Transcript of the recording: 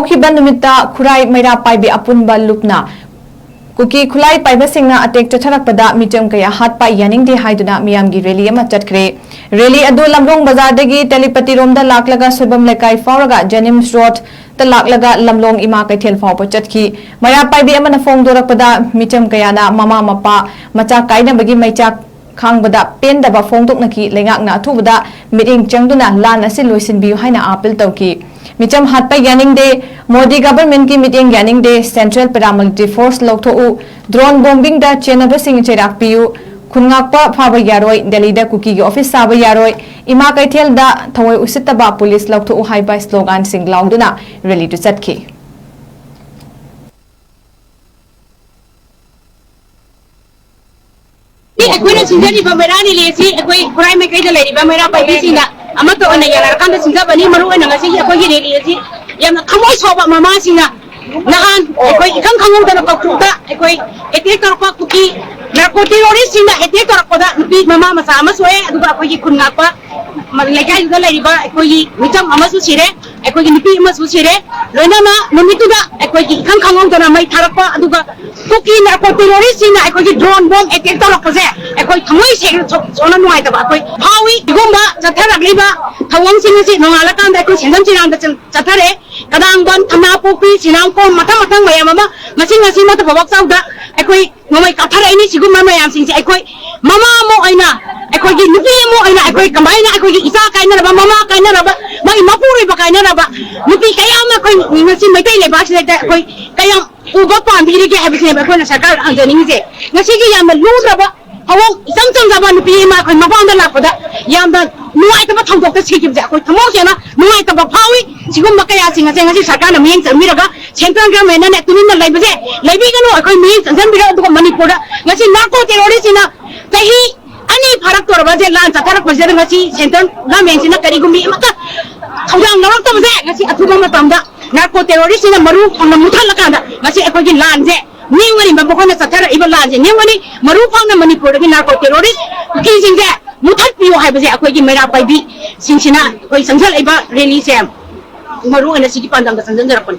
हौखिबा नुमित्ता खुराई मैरा पाइबे अपुनबा लुपना cookie खुलाई पाइबसिंगना attack चथरकपदा Mitcham कया हात पाइ यानिंगदे हाइदुना मियामगी रैली अमा चटखरे रैली अदु लमरोंग बाजारदगी तेलिपति रोमदा लाकलगा सोबम लेकाई फावरगा जेनिम्स रोड त लाकलगा लमलोंग इमा कैथेल फाव चटखी मैरा पाइबे अमना फोंगदोरकपदा मिचम कयाना ममा मपा मचा काइनबगी मैचा खांगबदा पेंदबा फोंदोकनकी लेंगाकना अथुबदा मिटिंग चंगदुना लान असे लोइसिनबियु हाइना अपील तौकी मिचम हातपा यानिंगदे मोदी गवर्नमेंट की मीटिंग यानिंगदे सेंट्रल पैरामिलिट्री फोर्स लौथोउ ड्रोन बॉम्बिंग दा चेनबसिंग चेराकपियु खुनगाकपा फाबा यारोय दिल्लीदा कुकी की ऑफिस साबा यारोय इमा कैथेल दा थवय उसितबा पुलिस लौथोउ हाइबा स्लोगन सिंग लाउदुना रैली टु चटखी अखोइना सिंजरिबा मेरानी लेसी अखोइ खुराई में कैदा लेरिबा मेरा पाइबिसिना अमतो अन यारकांदा सिंजाबनी मरु अन ngasi अखोइ रेली लेसी यामना खमोय सोबा ममासिना नहान अखोइ इखं खंगौदना कक्टुदा अखोइ एटेक तरपा कुकी नार्कोटिरोरिस्ट सिना एटेक तरपदा नुपी ममा मसा अमसोए अदुगा अखोइ खुनगापा लेकाइदा लेरिबा अखोइ मिचम अमसु सिरे अखोइ नुपी अमसु सिरे लोइनामा नुमितुदा अखोइ इखं खंगौदना मै थारपा अदुगा कुकी नार्कोटिरोरिस्ट सिना अखोइ ड्रोन बॉम्ब एटेक तरपसे अखोइ थमोय से सोना नुआइतबा अखोइ हावी दिगुम्बा चथरगलिबा थवंग सिंगसि नोंगालकांदा अखोइ सेंजम चिरांदा चथरे कदांगबन थनापोपी सिनांको मथंग मथंग मयाम अमा ngasi ngasi mata babak sauda अखोइ नोमै काथराइनि सिगुम्बा मयाम सिंसे अखोइ ममा मो आइना अखोइ gi nupi mo aina अखोइ कमाइना अखोइ gi isa काइनरबा ममा काइनरबा माइ मपुरिबा काइनरबा nupi कयाम अखोइ ngasi मैतै लेबा सिदा अखोइ कयाम उबा पांबिरिगे हाबिसे अखोइना सरकार अंजनिंगजे ngasi gi याम लुद्रबा हवं इचम चंजाबा nupi मा अखोइ मपांदा लापदा यामदा नुआइतबा थौदोक्ता सिकिबजे अखोइ थमोसेना नुआइतबा फावी सिगुम्बा कया सिंगसे ngasi सरकारना मियें चमिरगा सेंट्रल गवर्नमेंट ने तुमिन लाइबजे लाइबिगनो अखोइ मियें चंजनबिरा अदुगा मणिपुर ngasi नार्को टेररिस्टना कहि अनि फरक तोरबाजे लान चथरक बजे ngasi सेंट्रल गवर्नमेंट सिना करिगुमि अमका थौदांग नरक्तबजे ngasi अथुबा मतमदा नार्को टेररिस्टना मरु फंग मुथलकांदा ngasi अखोइ लानजे निवनि बबखोना चथर इबा लानजे निवनि मरु फंग मणिपुर गी नार्को टेररिस्ट किसिंजे मुथत पियो हाइबजे अखोइ गी मेरा पाइबी सिंसिना अखोइ संजल इबा रैली से मरु अन सिटी पांदंग संजन जरपन